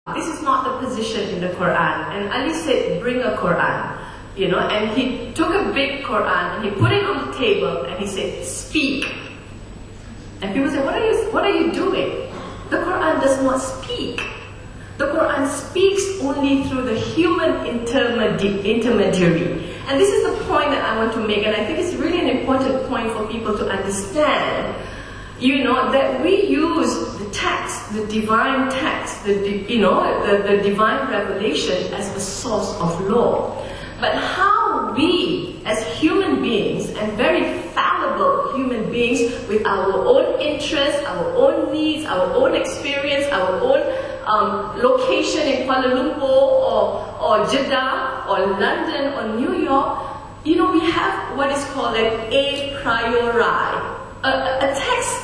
This is not the position in the Quran. And Ali said, bring a Quran. And he took a big Quran and he put it on the table and he said, speak. And people say, what are you doing? The Quran does not speak. The Quran speaks only through the human intermediary. And this is the point that I want to make, and I think it's really an important point for people to understand. That we use the text, the divine text, the divine revelation as a source of law. But how we, as human beings, and very fallible human beings, with our own interests, our own needs, our own experience, our own location in Kuala Lumpur or Jeddah or London or New York, we have what is called an a priori, a text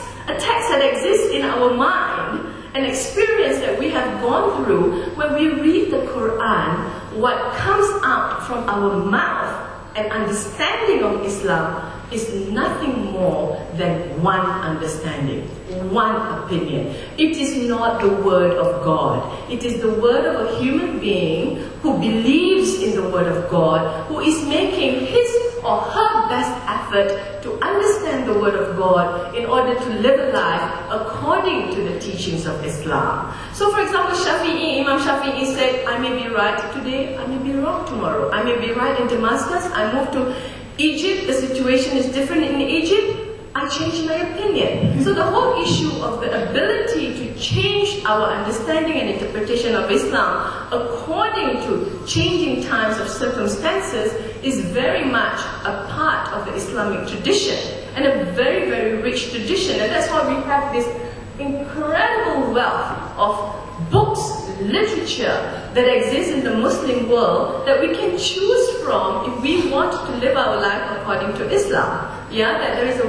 that exists in our mind, an experience that we have gone through. When we read the Quran, what comes out from our mouth and understanding of Islam is nothing more than one understanding, one opinion. It is not the word of God. It is the word of a human being who believes in the word of God, who is making his or her best effort to understand the word of God in order to live a life according to the teachings of Islam. So for example, Imam Shafi'i said, I may be right today, I may be wrong tomorrow. I may be right in Damascus, I move to Egypt, the situation is different in Egypt, I change my opinion. So the whole issue of the ability to change our understanding and interpretation of Islam according to changing times of circumstances is very much a part of the Islamic tradition, and a very, very rich tradition. And that's why we have this incredible wealth of books, literature that exists in the Muslim world that we can choose from if we want to live our life according to Islam. That there is a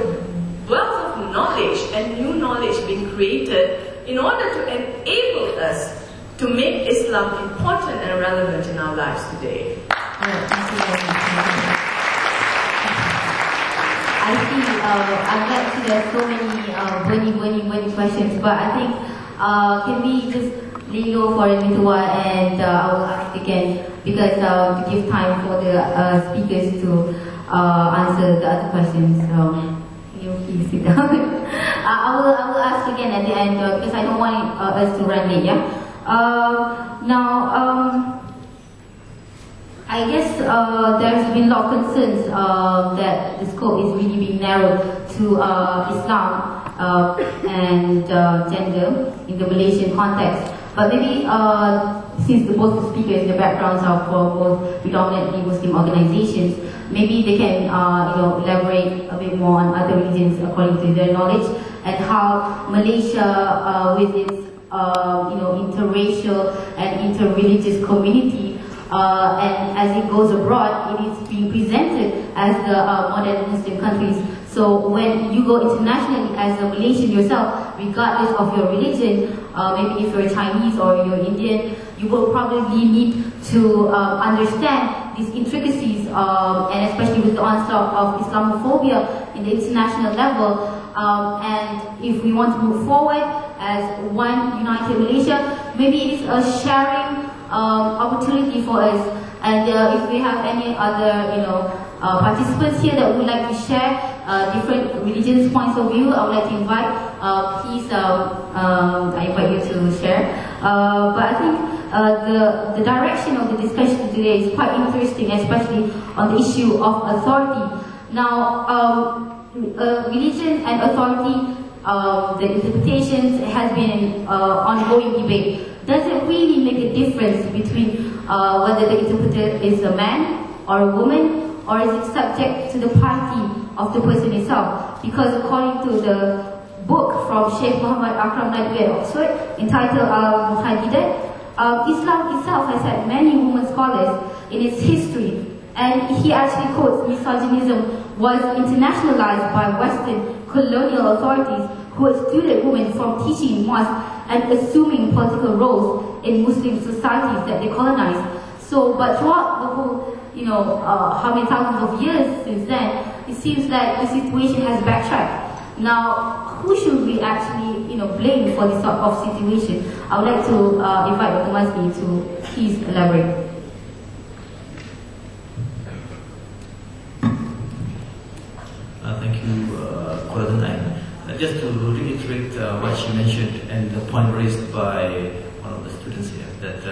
wealth of knowledge and new knowledge being created in order to enable us to make Islam important and relevant in our lives today. I see, I'd like to there's so many burning questions, but I think, can we just let go for a little while, and I will ask again, because to give time for the speakers to answer the other questions. You please sit down. I will ask again at the end, because I don't want us to run late, I guess there's been a lot of concerns that the scope is really being narrowed to Islam and gender in the Malaysian context. But maybe since both the speakers, the backgrounds are for both predominantly Muslim organizations, maybe they can elaborate a bit more on other religions according to their knowledge, and how Malaysia with its interracial and interreligious community, and as it goes abroad, it is being presented as the modern Muslim countries. So when you go internationally as a Malaysian yourself, regardless of your religion, maybe if you're Chinese or you're Indian, you will probably need to understand these intricacies, and especially with the onslaught of Islamophobia in the international level. And if we want to move forward as one united Malaysia, maybe it is a sharing opportunity for us. And if we have any other, participants here that would like to share different religions' points of view, I would like to invite. Please, I invite you to share. But I think the direction of the discussion today is quite interesting, especially on the issue of authority. Now, religion and authority, the interpretations has been an ongoing debate. Does it really make a difference between whether the interpreter is a man or a woman, or is it subject to the piety of the person itself? Because according to the book from Sheikh Muhammad Akram Nadwi at Oxford, entitled Al-Muhadidat, Islam itself has had many women scholars in its history, and he actually quotes misogynism was internationalized by Western colonial authorities who excluded women from teaching in mosques and assuming political roles in Muslim societies that they colonized. So, but throughout the whole, how many thousands of years since then, it seems like the situation has backtracked. Now, who should we actually, blame for this sort of situation? I would like to invite Dr. Masni to please elaborate. Thank you, Kuala. Just to reiterate what she mentioned and the point raised by one of the students here, that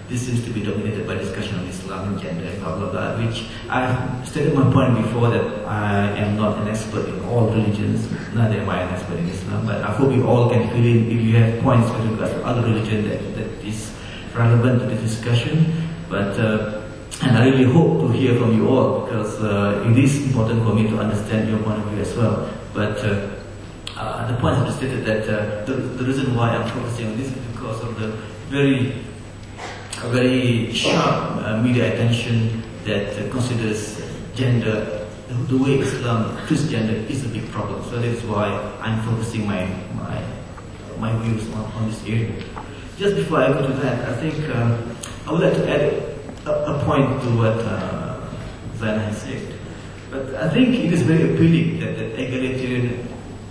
this seems to be dominated by discussion on Islam and gender and blah blah blah, which I've stated my point before that I am not an expert in all religions, neither am I an expert in Islam, but I hope you all can fill in if you have points with regards to other religion that is relevant to the discussion. But and I really hope to hear from you all, because it is important for me to understand your point of view as well. But the point has been stated that the reason why I'm focusing on this is because of the very sharp media attention that considers gender, the way Islam treats gender is a big problem. So that's why I'm focusing my views on this area. Just before I go to that, I think I would like to add a point to what Zaina has said. But I think it is very appealing that the egalitarian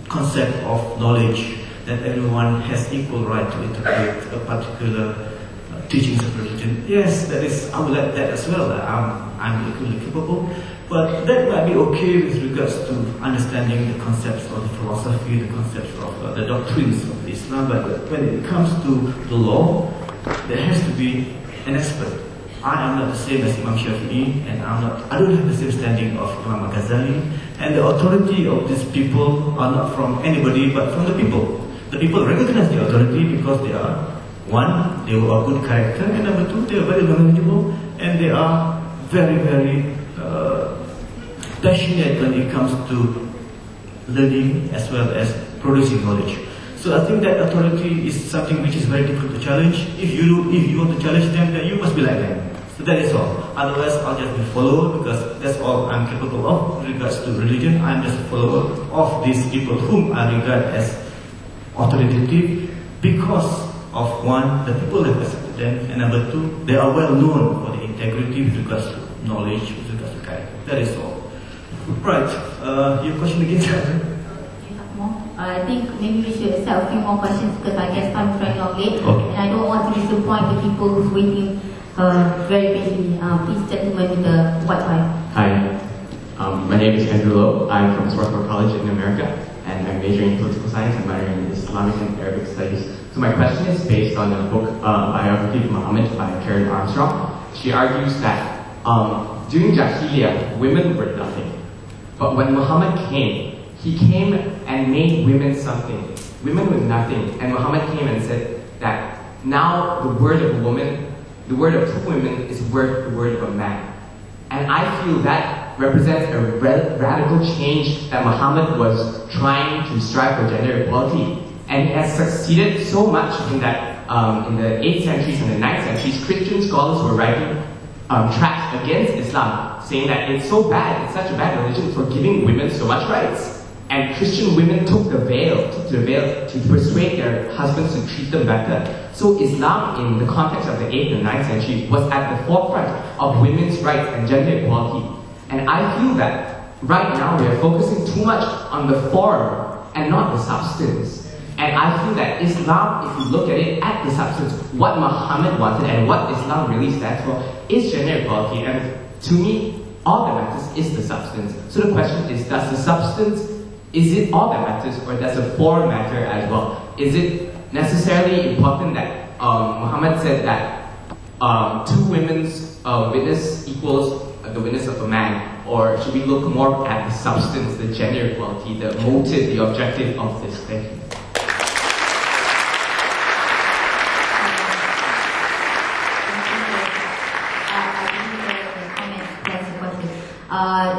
concept of knowledge, that everyone has equal right to interpret a particular teachings of religion. Yes, that is, I would like that as well. I'm equally capable. But that might be okay with regards to understanding the concepts of the philosophy, the concepts of the doctrines of Islam. But when it comes to the law, there has to be an expert. I am not the same as Imam Shafi'i, and I don't have the same standing of Imam Ghazali. And the authority of these people are not from anybody, but from the people. The people recognize the authority because they are, one, they are good character, and number two, they are very knowledgeable, and they are very, very passionate when it comes to learning as well as producing knowledge. So I think that authority is something which is very difficult to challenge. If you want to challenge them, then you must be like them. So that is all. Otherwise, I'll just be a follower, because that's all I'm capable of with regards to religion. I'm just a follower of these people whom I regard as authoritative because of, one, the people have accepted them, and number two, they are well known for the integrity with regards to knowledge, with regards to character. That is all. Right. Your question again? I think maybe we should accept a few more questions, because I guess time is running out late, okay. And I don't want to disappoint the people who's waiting very patiently. Please, gentlemen with the white tie. Hi, my name is Andrew Lowe. I'm from Swarthmore College in America, and I'm majoring in political science and minoring in Islamic and Arabic studies. So my question is based on the book Biography of Muhammad by Karen Armstrong. She argues that during Jahiliyyah, women were nothing. But when Muhammad came, he came and made women something. Women were nothing. And Muhammad came and said that now the word of a woman, the word of two women is worth the word of a man. And I feel that represents a radical change that Muhammad was trying to strive for gender equality. And he has succeeded so much in that in the 8th centuries and the 9th centuries, Christian scholars were writing tracts against Islam, saying that it's so bad, it's such a bad religion for giving women so much rights. And Christian women took the veil to persuade their husbands to treat them better. So Islam, in the context of the 8th and 9th century, was at the forefront of women's rights and gender equality. And I feel that right now we are focusing too much on the form and not the substance. And I feel that Islam, if you look at it at the substance, what Muhammad wanted and what Islam really stands for is gender equality. And to me, all that matters is the substance. So the question is, does the substance, is it all that matters, or does the form matter as well? Is it necessarily important that Muhammad said that two women's witness equals the witness of a man? Or should we look more at the substance, the gender equality, the motive, the objective of this thing?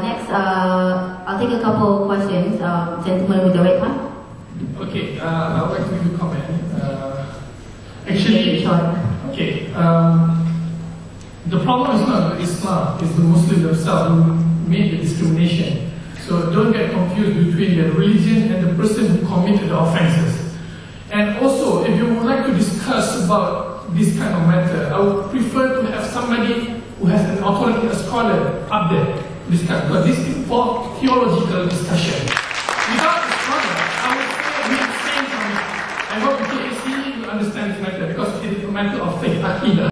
Next, I'll take a couple of questions. Gentleman with the red tie. Okay, I would like to make a comment. Actually, okay, the problem is not Islam, it's the Muslims themselves who made the discrimination. So don't get confused between the religion and the person who committed the offenses. And also, if you would like to discuss about this kind of matter, I would prefer to have somebody who has an authority, a scholar up there. Discuss, but this is for theological discussion. Without a scholar, understand this matter because it is a matter of faith, aqidah.